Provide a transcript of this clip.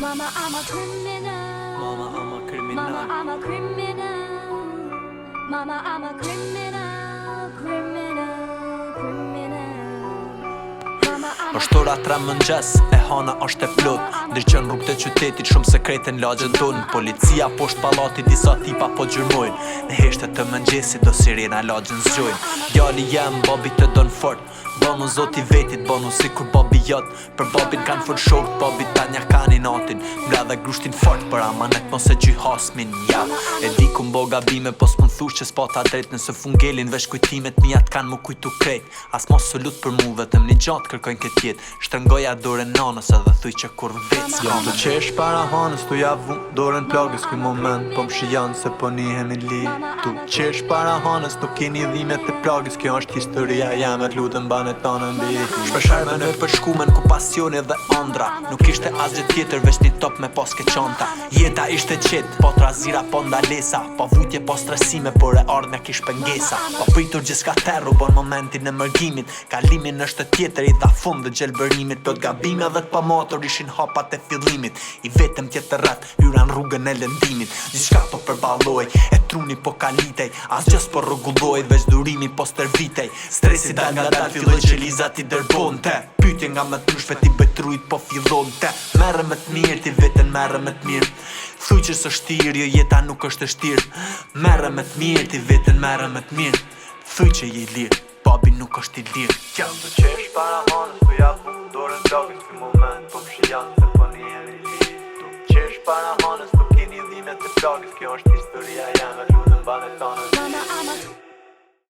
Mama, I'm a criminal. Mama, I'm a criminal. Mama, I'm a criminal. Mama, I'm a criminal, criminal, criminal. Mama, I'm a Është ora 3 mëngjes, e hana është e plot. Ndriqën rrugët e qytetit, shumë sekrete në lagjën tonë. Policia poshtë pallatit, disa tipa po gjyrmojnë. Në heshtet të mëngjesit, do sirena lagjën zgjojnë. Djali jem, babi të don fort. Bonu zoti vetit, bonu si kur babi jot. Për babin kanë fort short, babi ta nja kanë i natin. Mbra dhe grushtin fort, për amanet mos e gjy hasmin, ja. E di ku mbo gabime, po s'pun thush që s'pata drejt. Nëse fungelin vesh kujtimet, mijat kanë mu kujtu krejt. As mos së lut për mu, vetëm një gjatë kërkojnë këtë jetë. Shtrëngoja dorën nanës edhe thuj që kur vec. Jam të qesh para hanës, tu javu dorën plagës ky moment. Po m'shijan se po nihemi li. Tu qesh para hanës, nuk keni dhimet e plagës. Kjo është historia jame, t'lutem bane tonë mbi. Shpeshar me në përshkumen ku pasioni dhe andra. Nuk ishte asgjë tjetër veç një top me pas ke qanta. Jeta ishte qet, po trazira po ndalesa. Po vujtje po stresime, por e ardhmja kish pengesa. Po pritur gjithçka terru bon momentin e mërgimit. Kalimin është tjetër i dha fund dhe gjelbërimit. Plot gabime dhe t'pamatur ishin hapat e fillimit. I vetëm tjetër rat, hyran rrugën e lëndimit. Gjithçka po përballoj, e truni po kalitej. Asgjës po rregulloj, veç durimi po stërvitej. Stresi dal nga dal filloj që liza ti dërbonte. Pyetje nga më t'nushve ti betrujt po fillonte. Merre më t'mirë, ti veten merre më t'mirë. Thuj që së shtirë, jo jeta nuk është e shtirë. Merre më t'mirë, ti veten merre më t'mirë. Thuj që je lirë, babi nuk është i lirë. Jam të qesh para hanës, tu javu dorën plagës ky moment. Po m'shijan se po nihemi li. Tu qesh para hanës, nuk keni dhimet e plagës. Kjo është historia jame, lutem bane tonë.